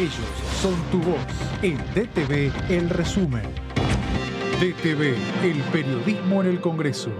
Ellos son tu voz. En DTV, el resumen. DTV, el periodismo en el Congreso.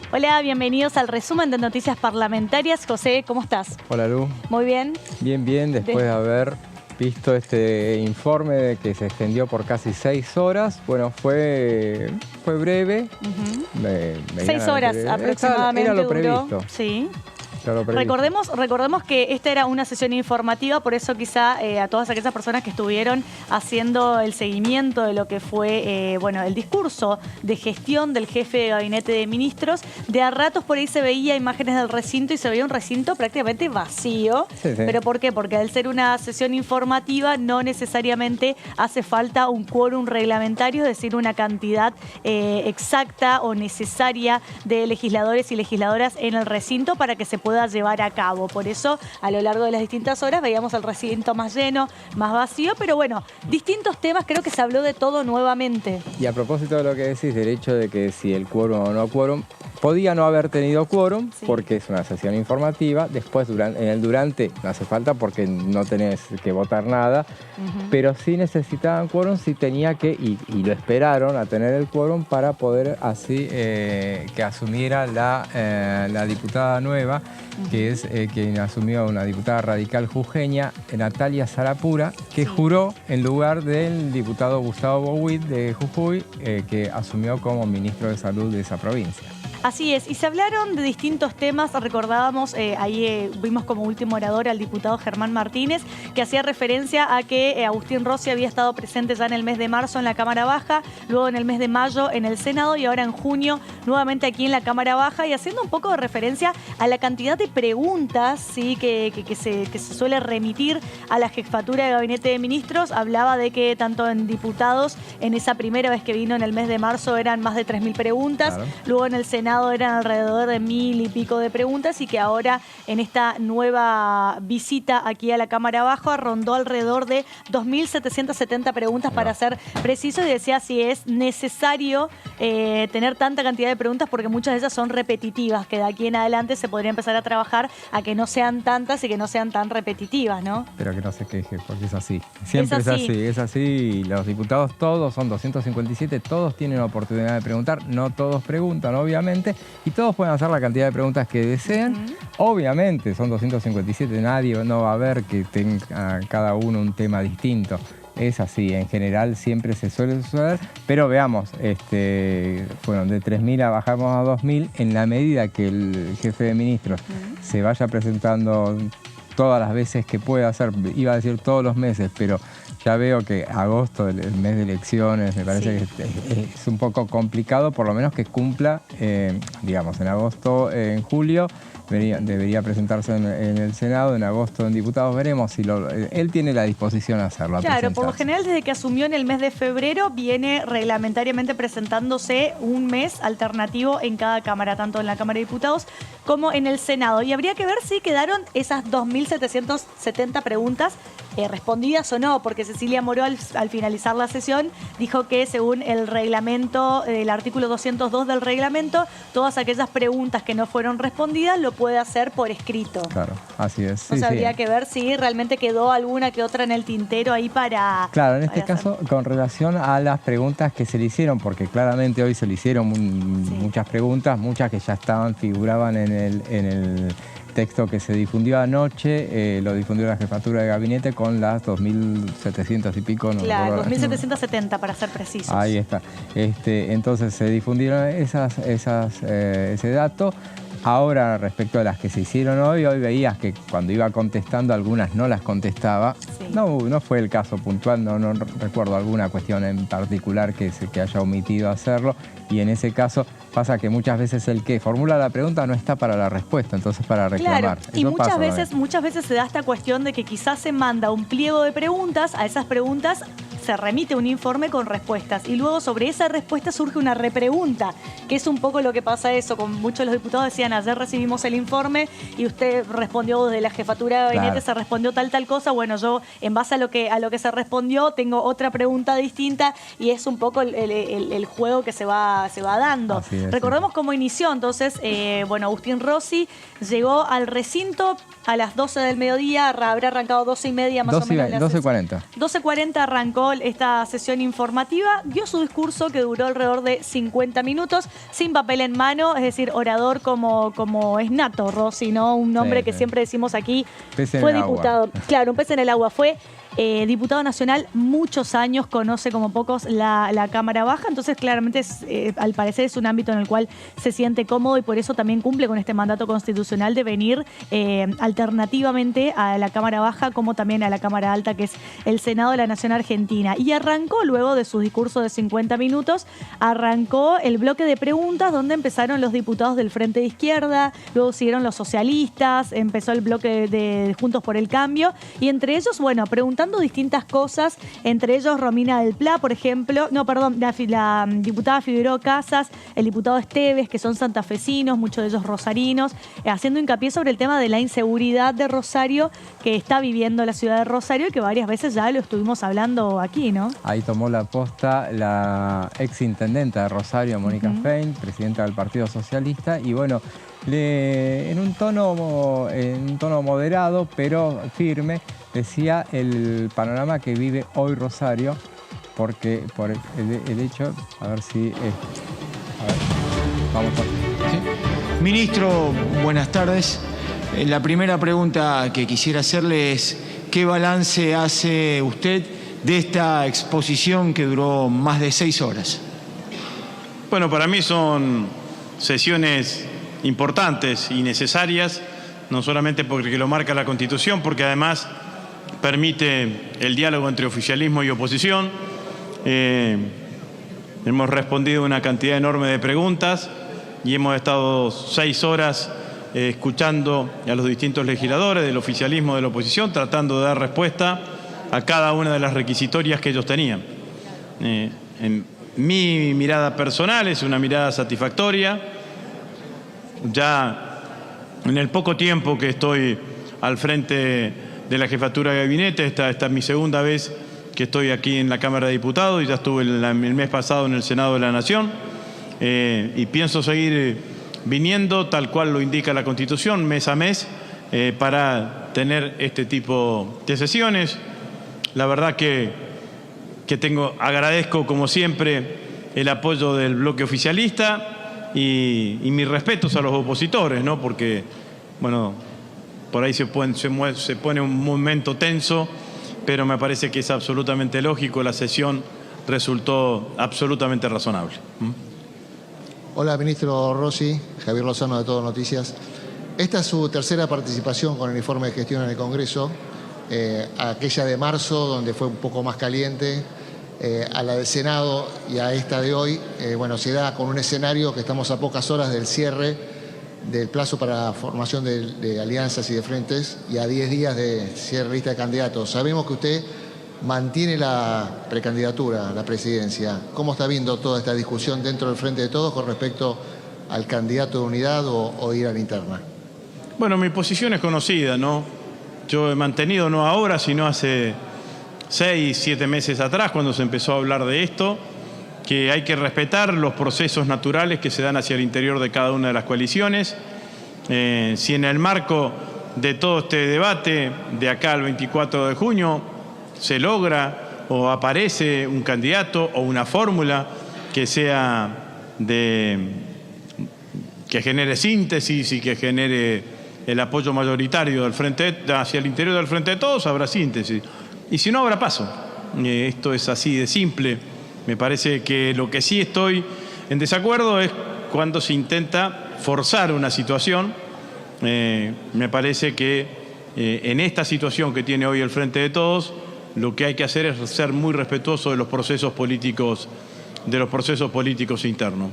Hola, bienvenidos al resumen de noticias parlamentarias. José, ¿cómo estás? Hola, Lu. Muy bien. Bien, después de haber visto este informe que se extendió por casi 6 horas. Bueno, fue breve. 6 horas aproximadamente era lo duró. previsto. Sí. Recordemos que esta era una sesión informativa, por eso quizá a todas aquellas personas que estuvieron haciendo el seguimiento de lo que fue el discurso de gestión del jefe de gabinete de ministros, de a ratos por ahí se veía imágenes del recinto y se veía un recinto prácticamente vacío. Sí. ¿Pero por qué? Porque al ser una sesión informativa no necesariamente hace falta un quórum reglamentario, es decir, una cantidad exacta o necesaria de legisladores y legisladoras en el recinto para que se pueda llevar a cabo. Por eso, a lo largo de las distintas horas veíamos el recinto más lleno, más vacío, pero bueno, distintos temas, creo que se habló de todo nuevamente. Y a propósito de lo que decís, del hecho de que si el quórum o no quórum, podía no haber tenido quórum, sí, porque es una sesión informativa. Después, en el durante, no hace falta porque no tenés que votar nada, pero sí necesitaban quórum, sí tenía que, y lo esperaron a tener el quórum para poder así que asumiera la diputada nueva, que es quien asumió, una diputada radical jujeña, Natalia Sarapura, que juró en lugar del diputado Gustavo Bouit de Jujuy, que asumió como ministro de Salud de esa provincia. Así es, y se hablaron de distintos temas. Recordábamos, vimos como último orador al diputado Germán Martínez, que hacía referencia a que Agustín Rossi había estado presente ya en el mes de marzo en la Cámara Baja, luego en el mes de mayo en el Senado y ahora en junio nuevamente aquí en la Cámara Baja, y haciendo un poco de referencia a la cantidad de preguntas, ¿sí?, que se suele remitir a la jefatura de Gabinete de Ministros. Hablaba de que tanto en diputados, en esa primera vez que vino en el mes de marzo, eran más de 3.000 preguntas, claro. Luego en el Senado eran alrededor de 1.000 y pico de preguntas, y que ahora en esta nueva visita aquí a la Cámara Baja rondó alrededor de 2.770 preguntas, para ser preciso, y decía si es necesario tener tanta cantidad de preguntas porque muchas de ellas son repetitivas, que de aquí en adelante se podría empezar a trabajar a que no sean tantas y que no sean tan repetitivas, ¿no? Pero que no se queje, porque es así. Siempre es así. Y los diputados todos, son 257, todos tienen oportunidad de preguntar, no todos preguntan, obviamente, y todos pueden hacer la cantidad de preguntas que deseen. Obviamente son 257, nadie no va a ver que tenga cada uno un tema distinto. Es así, en general siempre se suele suceder, pero veamos, fueron de 3.000 bajamos a 2.000 en la medida que el jefe de ministros se vaya presentando todas las veces que pueda hacer, iba a decir todos los meses, pero ya veo que agosto, el mes de elecciones, me parece que es un poco complicado, por lo menos que cumpla, digamos, en agosto, en julio, debería presentarse en el Senado, en agosto en diputados, veremos si él tiene la disposición a hacerlo. Claro, por lo general desde que asumió en el mes de febrero viene reglamentariamente presentándose un mes alternativo en cada Cámara, tanto en la Cámara de Diputados como en el Senado. Y habría que ver si quedaron esas 2.770 preguntas respondidas o no, porque Cecilia Moró al finalizar la sesión dijo que según el reglamento, el artículo 202 del reglamento, todas aquellas preguntas que no fueron respondidas lo puede hacer por escrito. Claro, así es. O sea, habría que ver si realmente quedó alguna que otra en el tintero ahí para... Claro, en este caso, con relación a las preguntas que se le hicieron, porque claramente hoy se le hicieron muchas preguntas, muchas que ya figuraban en el texto que se difundió anoche, lo difundió la jefatura de gabinete con las 2.700 y pico. Claro, 2.770 para ser precisos. Ahí está. Entonces se difundieron ese dato. Ahora, respecto a las que se hicieron hoy veías que cuando iba contestando algunas no las contestaba. Sí. No fue el caso puntual, no recuerdo alguna cuestión en particular que haya omitido hacerlo. Y en ese caso pasa que muchas veces el que formula la pregunta no está para la respuesta, entonces para reclamar. Claro, y muchas veces se da esta cuestión de que quizás se manda un pliego de preguntas, a esas preguntas se remite un informe con respuestas y luego sobre esa respuesta surge una repregunta, que es un poco lo que pasa eso, con muchos de los diputados decían, ayer recibimos el informe y usted respondió de la jefatura de gabinete, claro, se respondió tal cosa, bueno, yo en base a lo que se respondió tengo otra pregunta distinta y es un poco el juego que se va dando. Recordemos cómo inició entonces, bueno, Agustín Rossi llegó al recinto a las 12 del mediodía, habrá arrancado 12:30 más o menos. 12:40. 12:40 arrancó esta sesión informativa, dio su discurso que duró alrededor de 50 minutos, sin papel en mano, es decir, orador como es nato Rossi, ¿no? Un nombre que siempre decimos aquí, fue diputado. Claro, un pez en el agua, fue diputado nacional muchos años, conoce como pocos la Cámara Baja, entonces claramente al parecer es un ámbito en el cual se siente cómodo y por eso también cumple con este mandato constitucional de venir alternativamente a la Cámara Baja como también a la Cámara Alta, que es el Senado de la Nación Argentina. Y arrancó, luego de su discurso de 50 minutos, arrancó el bloque de preguntas donde empezaron los diputados del Frente de Izquierda, luego siguieron los socialistas, empezó el bloque de Juntos por el Cambio y entre ellos, bueno, preguntando distintas cosas, entre ellos Romina del Pla, por ejemplo, la diputada Figueroa Casas, el diputado Esteves, que son santafesinos, muchos de ellos rosarinos, haciendo hincapié sobre el tema de la inseguridad de Rosario que está viviendo la ciudad de Rosario y que varias veces ya lo estuvimos hablando aquí, ¿no? Ahí tomó la posta la exintendenta de Rosario, Mónica Fein, presidenta del Partido Socialista, y bueno, en un tono moderado, pero firme, decía el panorama que vive hoy Rosario, porque por el hecho, a ver si... vamos a... ¿Sí? Ministro, buenas tardes. La primera pregunta que quisiera hacerle es, ¿qué balance hace usted de esta exposición que duró más de 6 horas? Bueno, para mí son sesiones importantes y necesarias, no solamente porque lo marca la Constitución, porque además permite el diálogo entre oficialismo y oposición. Hemos respondido una cantidad enorme de preguntas y hemos estado 6 horas escuchando a los distintos legisladores del oficialismo, de la oposición, tratando de dar respuesta a cada una de las requisitorias que ellos tenían. En mi mirada personal es una mirada satisfactoria. Ya en el poco tiempo que estoy al frente de la jefatura de gabinete, esta es mi segunda vez que estoy aquí en la Cámara de Diputados y ya estuve el mes pasado en el Senado de la Nación, y pienso seguir viniendo tal cual lo indica la Constitución, mes a mes, para tener este tipo de sesiones. La verdad que agradezco como siempre el apoyo del bloque oficialista y mis respetos a los opositores, ¿no? Porque, bueno, por ahí se pone un momento tenso, pero me parece que es absolutamente lógico. La sesión resultó absolutamente razonable. Hola, ministro Rossi, Javier Lozano de Todo Noticias. Esta es su tercera participación con el informe de gestión en el Congreso, aquella de marzo, donde fue un poco más caliente, a la del Senado y a esta de hoy, bueno, se da con un escenario que estamos a pocas horas del cierre del plazo para la formación de alianzas y de frentes y a 10 días de cierre de lista de candidatos. Sabemos que usted mantiene la precandidatura a la presidencia. ¿Cómo está viendo toda esta discusión dentro del Frente de Todos con respecto al candidato de unidad o ir a la interna? Bueno, mi posición es conocida, ¿no? Yo he mantenido, no ahora, sino hace 6, 7 meses atrás, cuando se empezó a hablar de esto, que hay que respetar los procesos naturales que se dan hacia el interior de cada una de las coaliciones. Si en el marco de todo este debate, de acá al 24 de junio, se logra o aparece un candidato o una fórmula que sea que genere síntesis y que genere el apoyo mayoritario del frente hacia el interior del Frente de Todos, habrá síntesis. Y si no, habrá paso. Esto es así de simple. Me parece que lo que sí estoy en desacuerdo es cuando se intenta forzar una situación. Me parece que en esta situación que tiene hoy el Frente de Todos, lo que hay que hacer es ser muy respetuoso de los procesos políticos, internos.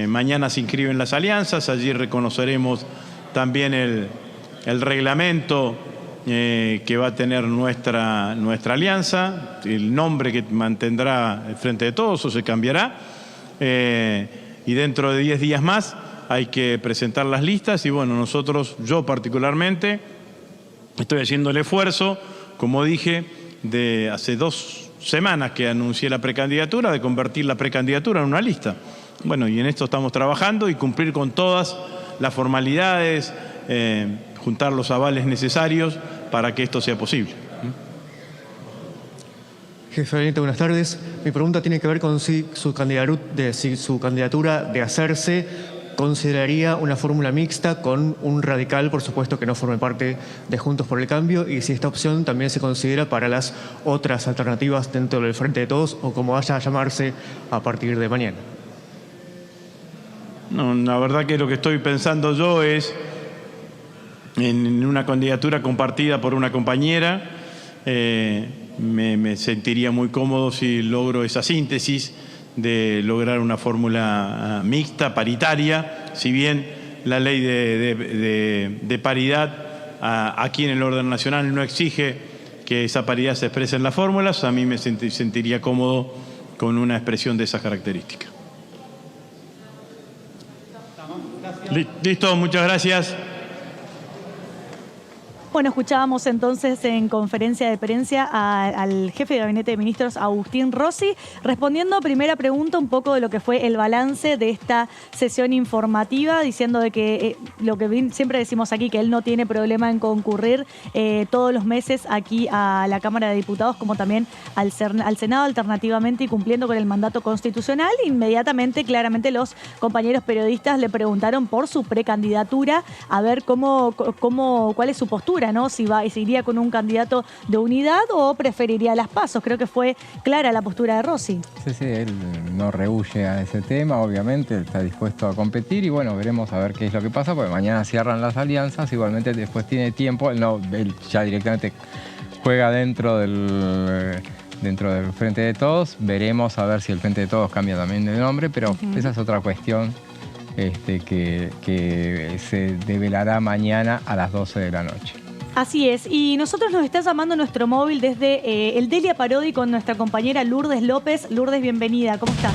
Mañana se inscriben las alianzas, allí reconoceremos también el reglamento que va a tener nuestra alianza, el nombre que mantendrá el Frente de Todos o se cambiará, y dentro de 10 días más hay que presentar las listas y bueno, yo particularmente, estoy haciendo el esfuerzo, como dije, de hace 2 semanas que anuncié la precandidatura, de convertir la precandidatura en una lista. Bueno, y en esto estamos trabajando y cumplir con todas las formalidades, juntar los avales necesarios para que esto sea posible. Jefe de Gabinete, buenas tardes. Mi pregunta tiene que ver con si su candidatura de hacerse consideraría una fórmula mixta con un radical, por supuesto, que no forme parte de Juntos por el Cambio, y si esta opción también se considera para las otras alternativas dentro del Frente de Todos, o como vaya a llamarse a partir de mañana. No, la verdad que lo que estoy pensando yo es en una candidatura compartida por una compañera. Me sentiría muy cómodo si logro esa síntesis de lograr una fórmula mixta, paritaria, si bien la ley de paridad aquí en el orden nacional no exige que esa paridad se exprese en las fórmulas, a mí me sentiría cómodo con una expresión de esas características. Listo, muchas gracias. Bueno, escuchábamos entonces en conferencia de prensa al jefe de Gabinete de Ministros, Agustín Rossi, respondiendo primera pregunta un poco de lo que fue el balance de esta sesión informativa, diciendo de que lo que siempre decimos aquí, que él no tiene problema en concurrir todos los meses aquí a la Cámara de Diputados, como también al Senado alternativamente, y cumpliendo con el mandato constitucional. Inmediatamente, claramente, los compañeros periodistas le preguntaron por su precandidatura, a ver cuál es su postura, ¿no? Si iría con un candidato de unidad o preferiría las PASO. Creo que fue clara la postura de Rossi. Sí, él no rehúye a ese tema, obviamente, está dispuesto a competir y bueno, veremos a ver qué es lo que pasa, porque mañana cierran las alianzas, igualmente después tiene tiempo, él ya directamente juega dentro del Frente de Todos, veremos a ver si el Frente de Todos cambia también de nombre, pero esa es otra cuestión que se develará mañana a las 12 de la noche. Así es, y nosotros nos está llamando nuestro móvil desde el Delia Parodi con nuestra compañera Lourdes López. Lourdes, bienvenida, ¿cómo estás?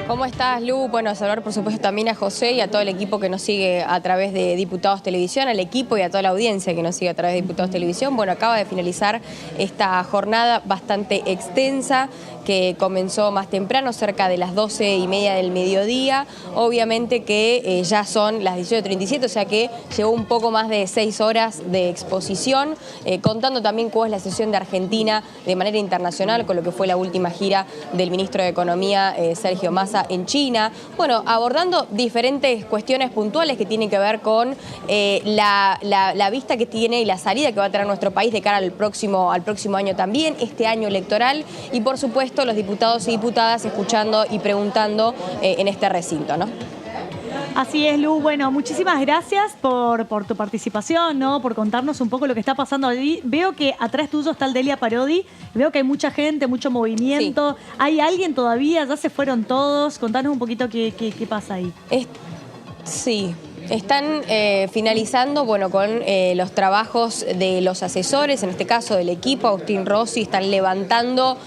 ¿Cómo estás, Lu? Bueno, saludar por supuesto también a José y a todo el equipo que nos sigue a través de Diputados Televisión, al equipo y a toda la audiencia que nos sigue a través de Diputados Televisión. Bueno, acaba de finalizar esta jornada bastante extensa que comenzó más temprano, cerca de las 12:30 del mediodía. Obviamente que ya son las 18:37, o sea que llevó un poco más de 6 horas de exposición, contando también cuál es la sesión de Argentina de manera internacional, con lo que fue la última gira del ministro de Economía, Sergio Massa, en China. Bueno, abordando diferentes cuestiones puntuales que tienen que ver con la vista que tiene y la salida que va a tener nuestro país de cara al próximo año también, este año electoral, y por supuesto los diputados y diputadas escuchando y preguntando en este recinto, ¿no? Así es, Lu. Bueno, muchísimas gracias por tu participación, ¿no? Por contarnos un poco lo que está pasando allí. Veo que atrás tuyo está el Delia Parodi. Veo que hay mucha gente, mucho movimiento. Sí. ¿Hay alguien todavía? ¿Ya se fueron todos? Contanos un poquito qué pasa ahí. Sí. Están finalizando, bueno, con los trabajos de los asesores, en este caso del equipo, Agustín Rossi, están levantando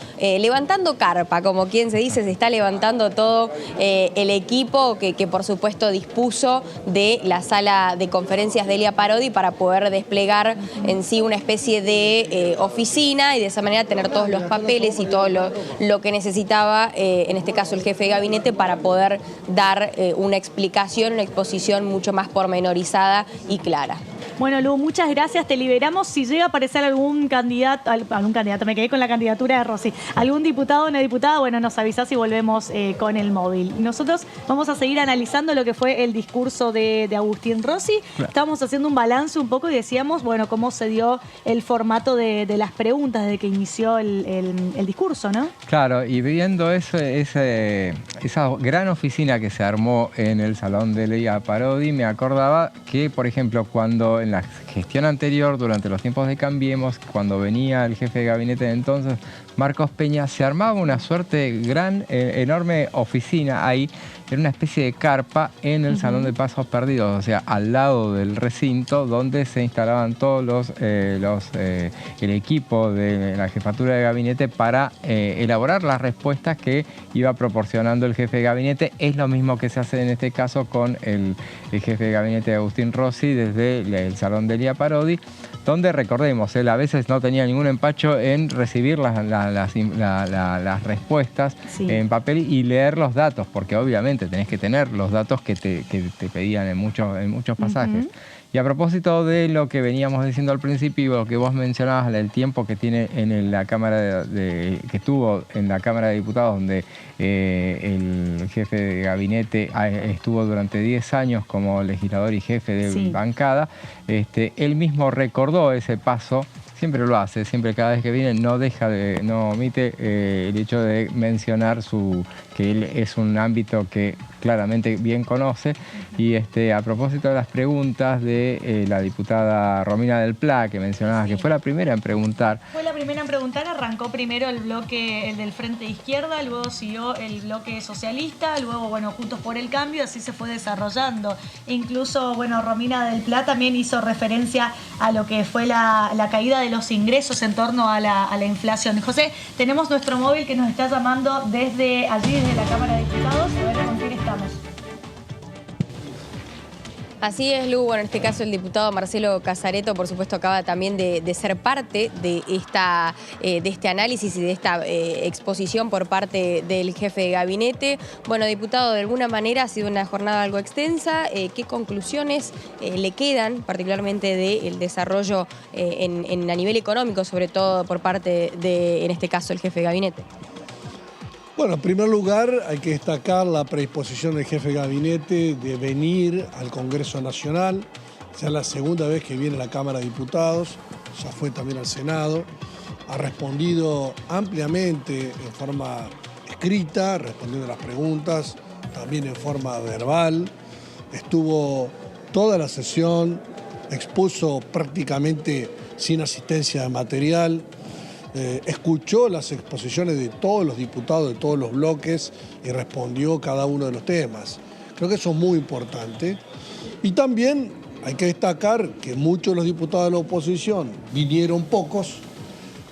carpa, como quien se dice, se está levantando todo el equipo que por supuesto dispuso de la sala de conferencias Delia Parodi para poder desplegar en sí una especie de oficina y de esa manera tener todos los papeles y todo lo que necesitaba, en este caso el jefe de gabinete, para poder dar una explicación, una exposición mucho más pormenorizada y clara. Bueno, Lu, muchas gracias. Te liberamos. Si llega a aparecer algún candidato, me quedé con la candidatura de Rossi, algún diputado o una diputada, bueno, nos avisás y volvemos con el móvil. Nosotros vamos a seguir analizando lo que fue el discurso de Agustín Rossi. Claro. Estábamos haciendo un balance un poco y decíamos, bueno, cómo se dio el formato de las preguntas desde que inició el discurso, ¿no? Claro, y viendo esa gran oficina que se armó en el Salón de Delia Parodi, me acordaba que, por ejemplo, cuando en la gestión anterior, durante los tiempos de Cambiemos, cuando venía el jefe de gabinete de entonces, Marcos Peña, se armaba una suerte enorme oficina ahí, era una especie de carpa en el Salón de Pasos Perdidos, o sea, al lado del recinto donde se instalaban todos el equipo de la jefatura de gabinete para elaborar las respuestas que iba proporcionando el jefe de gabinete. Es lo mismo que se hace en este caso con el jefe de gabinete Agustín Rossi desde el Salón de Elia Parodi, donde, recordemos, él a veces no tenía ningún empacho en recibir las respuestas en papel y leer los datos, porque obviamente tenés que tener los datos que te pedían en muchos pasajes. Y a propósito de lo que veníamos diciendo al principio y lo que vos mencionabas, el tiempo que tiene en la Cámara que estuvo en la Cámara de Diputados, donde el jefe de gabinete estuvo durante 10 años como legislador y jefe de bancada, él mismo recordó ese paso. Siempre lo hace, siempre cada vez que viene no omite el hecho de mencionar que él es un ámbito que claramente bien conoce. Y a propósito de las preguntas de la diputada Romina del Pla, que mencionaba que fue la primera en preguntar. Fue la primera en preguntar, arrancó primero el bloque, el del Frente de Izquierda, luego siguió el bloque socialista, luego, bueno, Juntos por el Cambio, así se fue desarrollando. Incluso, bueno, Romina del Pla también hizo referencia a lo que fue la caída de los ingresos en torno a la inflación. José, tenemos nuestro móvil que nos está llamando desde allí, desde la Cámara de Diputados. A ver con quién estamos. Así es, Lu. Bueno, en este caso el diputado Marcelo Casareto, por supuesto, acaba también de ser parte de este análisis y de esta exposición por parte del jefe de gabinete. Bueno, diputado, de alguna manera ha sido una jornada algo extensa. ¿Qué conclusiones le quedan, particularmente del desarrollo a nivel económico, sobre todo por parte de, en este caso, el jefe de gabinete? Bueno, en primer lugar hay que destacar la predisposición del jefe de gabinete de venir al Congreso Nacional. Ya es la segunda vez que viene a la Cámara de Diputados, ya fue también al Senado. Ha respondido ampliamente en forma escrita, respondiendo a las preguntas, también en forma verbal. Estuvo toda la sesión, expuso prácticamente sin asistencia de material. Escuchó las exposiciones de todos los diputados de todos los bloques y respondió cada uno de los temas. Creo que eso es muy importante. Y también hay que destacar que muchos de los diputados de la oposición vinieron pocos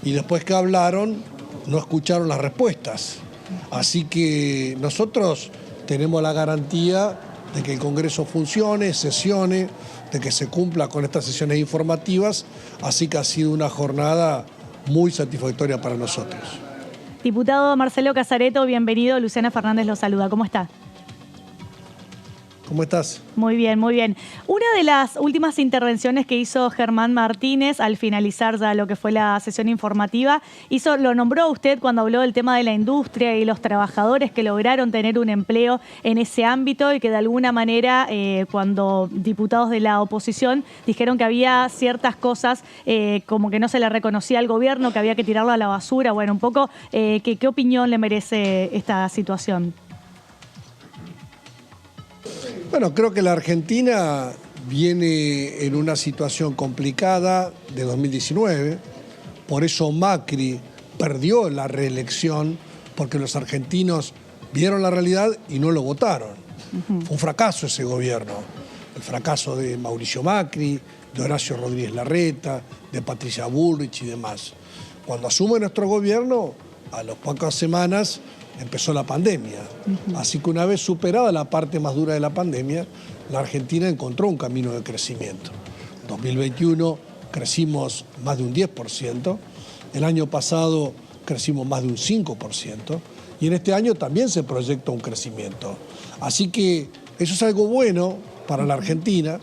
y después que hablaron no escucharon las respuestas. Así que nosotros tenemos la garantía de que el Congreso funcione, sesione, de que se cumpla con estas sesiones informativas. Así que ha sido una jornada muy satisfactoria para nosotros. Diputado Marcelo Casareto, bienvenido. Luciana Fernández lo saluda. ¿Cómo está? ¿Cómo estás? Muy bien, muy bien. Una de las últimas intervenciones que hizo Germán Martínez al finalizar ya lo que fue la sesión informativa, lo nombró a usted cuando habló del tema de la industria y los trabajadores que lograron tener un empleo en ese ámbito y que de alguna manera cuando diputados de la oposición dijeron que había ciertas cosas como que no se le reconocía al gobierno, que había que tirarlo a la basura. Bueno, un poco, ¿qué opinión le merece esta situación? Bueno, creo que la Argentina viene en una situación complicada de 2019, por eso Macri perdió la reelección, porque los argentinos vieron la realidad y no lo votaron. Fue un fracaso ese gobierno, el fracaso de Mauricio Macri, de Horacio Rodríguez Larreta, de Patricia Bullrich y demás. Cuando asume nuestro gobierno, a las pocas semanas empezó la pandemia. Así que una vez superada la parte más dura de la pandemia, la Argentina encontró un camino de crecimiento. En 2021 crecimos más de un 10%, el año pasado crecimos más de un 5%, y en este año también se proyecta un crecimiento. Así que eso es algo bueno para la Argentina.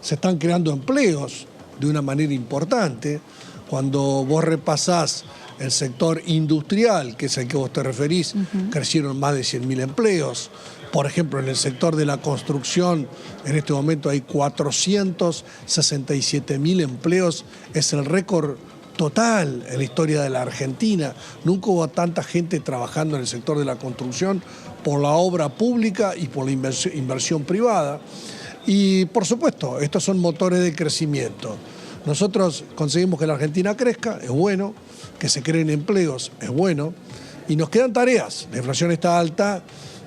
Se están creando empleos de una manera importante. Cuando vos repasás el sector industrial, que es el que vos te referís, crecieron más de 100.000 empleos. Por ejemplo, en el sector de la construcción, en este momento hay 467.000 empleos. Es el récord total en la historia de la Argentina. Nunca hubo tanta gente trabajando en el sector de la construcción por la obra pública y por la inversión privada. Y, por supuesto, estos son motores de crecimiento. Nosotros conseguimos que la Argentina crezca, es bueno. que se creen empleos, es bueno. Y nos quedan tareas. La inflación está alta,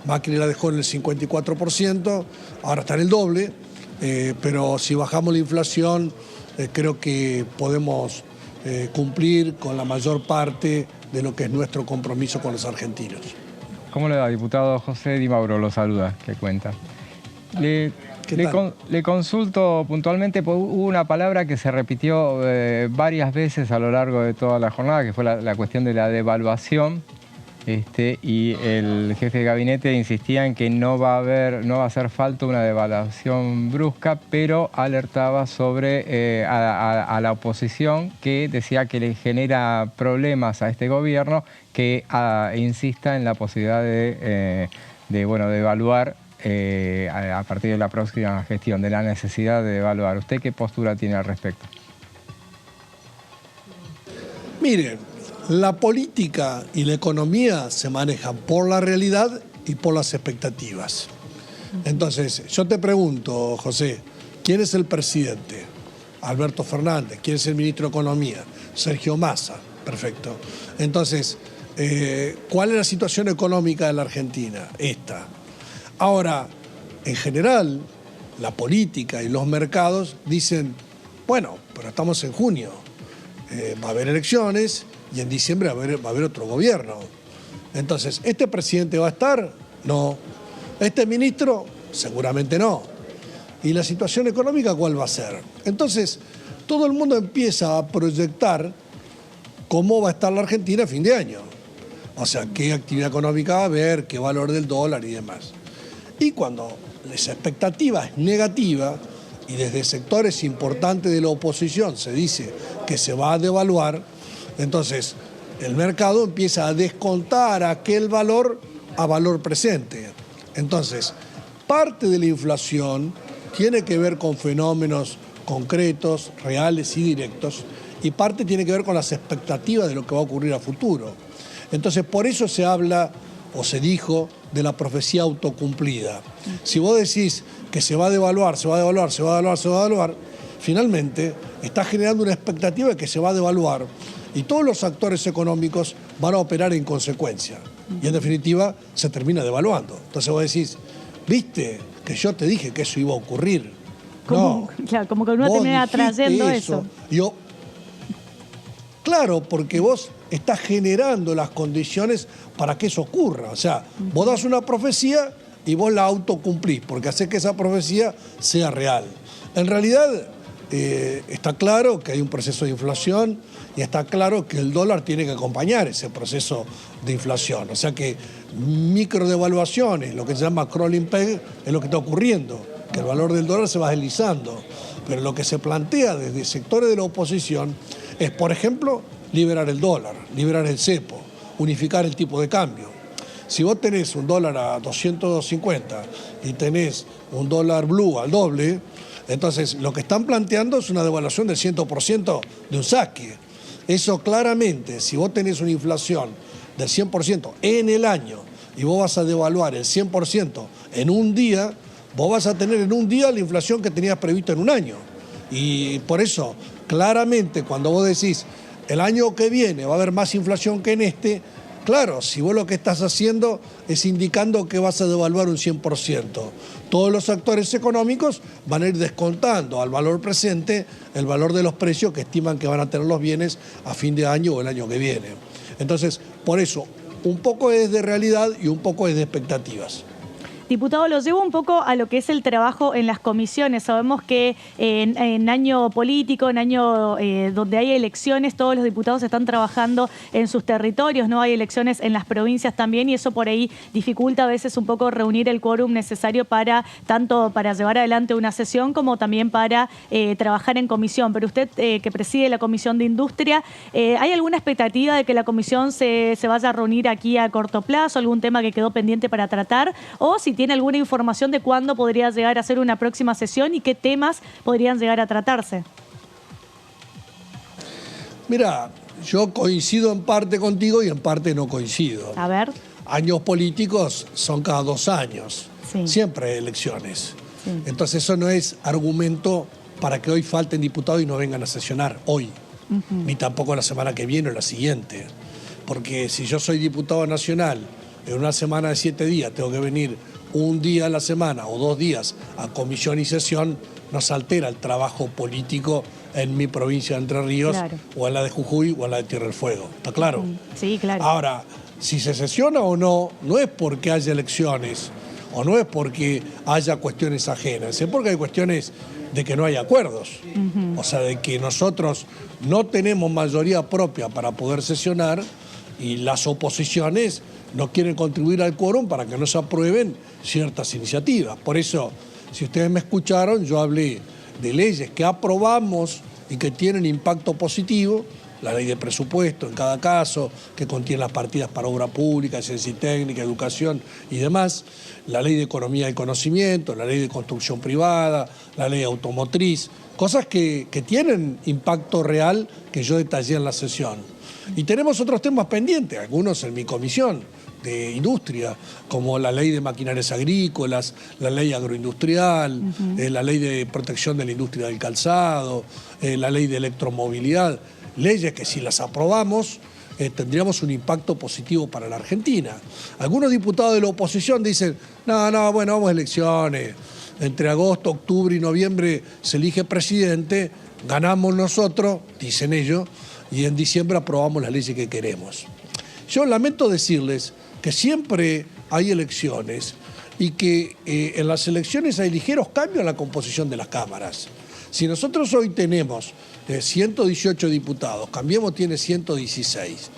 Macri la dejó en el 54%, ahora está en el doble, pero si bajamos la inflación, creo que podemos cumplir con la mayor parte de lo que es nuestro compromiso con los argentinos. ¿Cómo le va, diputado? José Di Mauro lo saluda, ¿qué cuenta? Le consulto puntualmente, hubo una palabra que se repitió varias veces a lo largo de toda la jornada, que fue la cuestión de la devaluación, y el jefe de gabinete insistía en que no va a hacer falta una devaluación brusca, pero alertaba sobre a la oposición, que decía que le genera problemas a este gobierno que insista en la posibilidad de evaluar a partir de la próxima gestión, de la necesidad de evaluar. ¿Usted qué postura tiene al respecto? Miren, la política y la economía se manejan por la realidad y por las expectativas. Entonces, yo te pregunto, José, ¿quién es el presidente? Alberto Fernández. ¿Quién es el ministro de Economía? Sergio Massa. Perfecto. Entonces, ¿cuál es la situación económica de la Argentina? Esta. Ahora, en general, la política y los mercados dicen, bueno, pero estamos en junio, va a haber elecciones y en diciembre va a haber otro gobierno. Entonces, ¿este presidente va a estar? No. ¿Este ministro? Seguramente no. ¿Y la situación económica cuál va a ser? Entonces, todo el mundo empieza a proyectar cómo va a estar la Argentina a fin de año. O sea, qué actividad económica va a haber, qué valor del dólar y demás. Y cuando esa expectativa es negativa y desde sectores importantes de la oposición se dice que se va a devaluar, entonces el mercado empieza a descontar aquel valor a valor presente. Entonces, parte de la inflación tiene que ver con fenómenos concretos, reales y directos, y parte tiene que ver con las expectativas de lo que va a ocurrir a futuro. Entonces, por eso se habla o se dijo de la profecía autocumplida. Si vos decís que se va a devaluar, se va a devaluar, se va a devaluar, se va a devaluar, finalmente está generando una expectativa de que se va a devaluar y todos los actores económicos van a operar en consecuencia. Y en definitiva se termina devaluando. Entonces vos decís, ¿viste que yo te dije que eso iba a ocurrir? No. Claro, como que uno termina trayendo eso. Claro, porque vos estás generando las condiciones para que eso ocurra. O sea, vos das una profecía y vos la autocumplís, porque hace que esa profecía sea real. En realidad, está claro que hay un proceso de inflación y está claro que el dólar tiene que acompañar ese proceso de inflación. O sea que microdevaluaciones, lo que se llama crawling peg, es lo que está ocurriendo, que el valor del dólar se va deslizando. Pero lo que se plantea desde sectores de la oposición es, por ejemplo, liberar el dólar, liberar el cepo, unificar el tipo de cambio. Si vos tenés un dólar a 250 y tenés un dólar blue al doble, entonces lo que están planteando es una devaluación del 100% de un saque. Eso claramente, si vos tenés una inflación del 100% en el año y vos vas a devaluar el 100% en un día, vos vas a tener en un día la inflación que tenías previsto en un año. Y por eso, claramente, cuando vos decís el año que viene va a haber más inflación que en este, claro, si vos lo que estás haciendo es indicando que vas a devaluar un 100%. Todos los actores económicos van a ir descontando al valor presente el valor de los precios que estiman que van a tener los bienes a fin de año o el año que viene. Entonces, por eso, un poco es de realidad y un poco es de expectativas. Diputado, lo llevo un poco a lo que es el trabajo en las comisiones. Sabemos que en año político, en año donde hay elecciones, todos los diputados están trabajando en sus territorios, ¿no? Hay elecciones en las provincias también y eso por ahí dificulta a veces un poco reunir el quórum necesario tanto para llevar adelante una sesión como también para trabajar en comisión. Pero usted, que preside la Comisión de Industria, ¿hay alguna expectativa de que la comisión se vaya a reunir aquí a corto plazo? ¿Algún tema que quedó pendiente para tratar? O si tiene alguna información de cuándo podría llegar a ser una próxima sesión y qué temas podrían llegar a tratarse. Mira, yo coincido en parte contigo y en parte no coincido. A ver. Años políticos son cada 2 años. Sí. Siempre hay elecciones. Sí. Entonces eso no es argumento para que hoy falten diputados y no vengan a sesionar hoy. ni tampoco la semana que viene o la siguiente. Porque si yo soy diputado nacional, en una semana de 7 días tengo que venir un día a la semana o 2 días a comisión y sesión, nos altera el trabajo político en mi provincia de Entre Ríos, o en la de Jujuy o en la de Tierra del Fuego. ¿Está claro? Sí, claro. Ahora, si se sesiona o no, no es porque haya elecciones o no es porque haya cuestiones ajenas, es porque hay cuestiones de que no hay acuerdos. O sea, de que nosotros no tenemos mayoría propia para poder sesionar y las oposiciones no quieren contribuir al quórum para que no se aprueben ciertas iniciativas. Por eso, si ustedes me escucharon, yo hablé de leyes que aprobamos y que tienen impacto positivo, la ley de presupuesto en cada caso, que contiene las partidas para obra pública, ciencia y técnica, educación y demás, la ley de economía y conocimiento, la ley de construcción privada, la ley automotriz, cosas que tienen impacto real que yo detallé en la sesión. Y tenemos otros temas pendientes, algunos en mi comisión de industria, como la ley de maquinarias agrícolas, la ley agroindustrial, la ley de protección de la industria del calzado, la ley de electromovilidad, leyes que si las aprobamos tendríamos un impacto positivo para la Argentina. Algunos diputados de la oposición dicen, no, bueno, vamos a elecciones, entre agosto, octubre y noviembre se elige presidente, ganamos nosotros, dicen ellos, y en diciembre aprobamos las leyes que queremos. Yo lamento decirles que siempre hay elecciones y que en las elecciones hay ligeros cambios en la composición de las cámaras. Si nosotros hoy tenemos 118 diputados, Cambiemos tiene 116,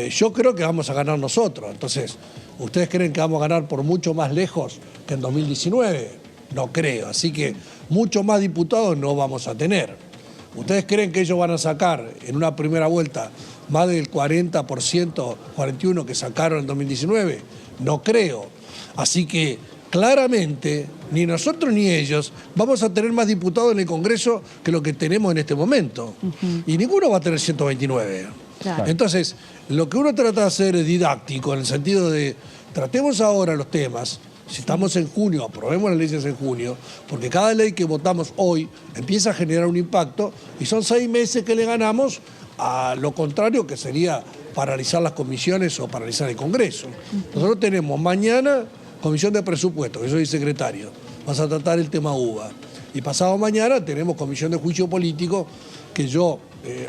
yo creo que vamos a ganar nosotros. Entonces, ¿ustedes creen que vamos a ganar por mucho más lejos que en 2019? No creo, así que mucho más diputados no vamos a tener. ¿Ustedes creen que ellos van a sacar en una primera vuelta más del 40%, 41% que sacaron en 2019? No creo. Así que claramente ni nosotros ni ellos vamos a tener más diputados en el Congreso que lo que tenemos en este momento. Y ninguno va a tener 129. Claro. Entonces, lo que uno trata de hacer es didáctico, en el sentido de tratemos ahora los temas. Si estamos en junio, aprobemos las leyes en junio, porque cada ley que votamos hoy empieza a generar un impacto y son 6 meses que le ganamos a lo contrario que sería paralizar las comisiones o paralizar el Congreso. Nosotros tenemos mañana comisión de presupuesto, que soy secretario, vamos a tratar el tema UBA. Y pasado mañana tenemos comisión de juicio político que yo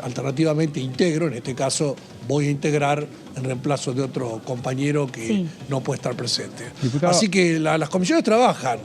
alternativamente integro, en este caso voy a integrar en reemplazo de otro compañero que no puede estar presente. Diputado, así que las comisiones trabajan,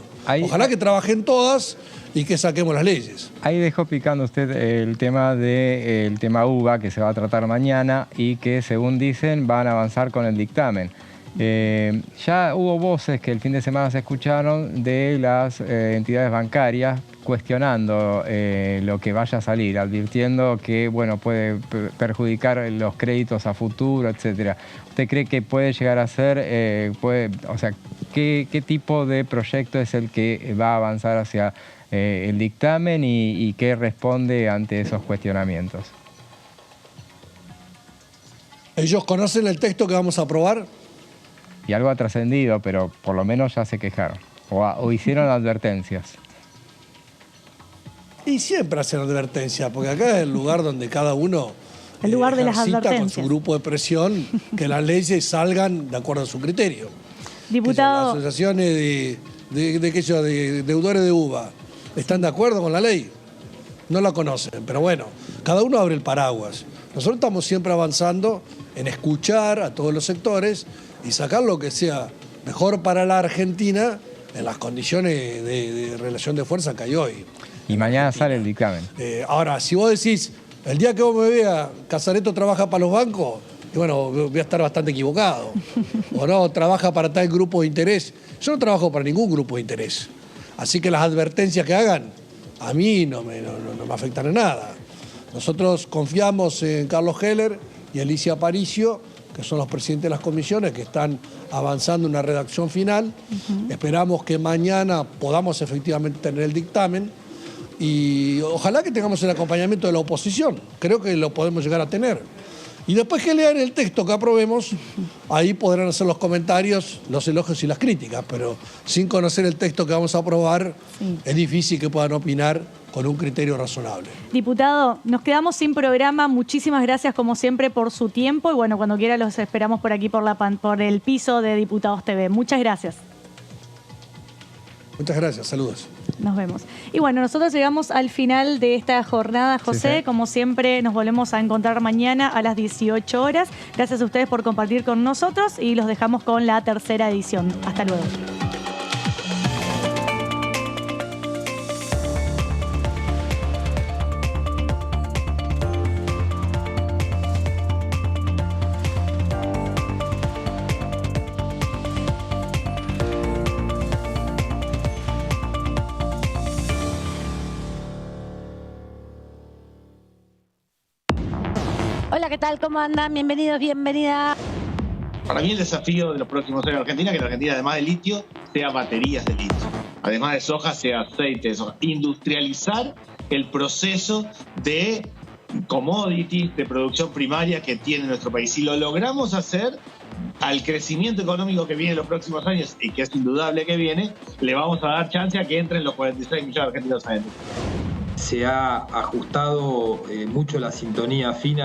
ojalá que trabajen todas y que saquemos las leyes. Ahí dejó picando usted el tema UBA que se va a tratar mañana y que según dicen van a avanzar con el dictamen. Ya hubo voces que el fin de semana se escucharon de las entidades bancarias cuestionando lo que vaya a salir, advirtiendo que bueno, puede perjudicar los créditos a futuro, etcétera. ¿Usted cree que puede llegar a ser, qué tipo de proyecto es el que va a avanzar hacia el dictamen y qué responde ante esos cuestionamientos? ¿Ellos conocen el texto que vamos a aprobar? Y algo ha trascendido, pero por lo menos ya se quejaron o hicieron advertencias. Y siempre hacen advertencias, porque acá es el lugar donde cada uno el lugar de las advertencias con su grupo de presión que las leyes salgan de acuerdo a su criterio. Diputado. Las asociaciones de deudores de UBA, ¿están de acuerdo con la ley? No la conocen, pero bueno, cada uno abre el paraguas. Nosotros estamos siempre avanzando en escuchar a todos los sectores y sacar lo que sea mejor para la Argentina en las condiciones de relación de fuerza que hay hoy. Y mañana sale el dictamen. Ahora, si vos decís, el día que vos me veas, Casareto trabaja para los bancos, y bueno, voy a estar bastante equivocado. O no, trabaja para tal grupo de interés. Yo no trabajo para ningún grupo de interés. Así que las advertencias que hagan, a mí no me afectan en nada. Nosotros confiamos en Carlos Heller y Alicia Aparicio, que son los presidentes de las comisiones, que están avanzando en una redacción final. Esperamos que mañana podamos efectivamente tener el dictamen y ojalá que tengamos el acompañamiento de la oposición. Creo que lo podemos llegar a tener. Y después que lean el texto que aprobemos, ahí podrán hacer los comentarios, los elogios y las críticas, pero sin conocer el texto que vamos a aprobar, es difícil que puedan opinar con un criterio razonable. Diputado, nos quedamos sin programa. Muchísimas gracias como siempre por su tiempo y bueno, cuando quiera los esperamos por aquí por el piso de Diputados TV. Muchas gracias. Muchas gracias, saludos. Nos vemos. Y bueno, nosotros llegamos al final de esta jornada, José. Sí. Como siempre, nos volvemos a encontrar mañana a las 18 horas. Gracias a ustedes por compartir con nosotros y los dejamos con la tercera edición. Hasta luego. Hola, ¿qué tal? ¿Cómo andan? Bienvenidos, bienvenida. Para mí el desafío de los próximos años en Argentina es que en Argentina, además de litio, sea baterías de litio. Además de soja, sea aceite de soja. Industrializar el proceso de commodities, de producción primaria que tiene nuestro país. Si lo logramos hacer, al crecimiento económico que viene en los próximos años, y que es indudable que viene, le vamos a dar chance a que entren los 46 millones de argentinos adentro. Se ha ajustado mucho la sintonía fina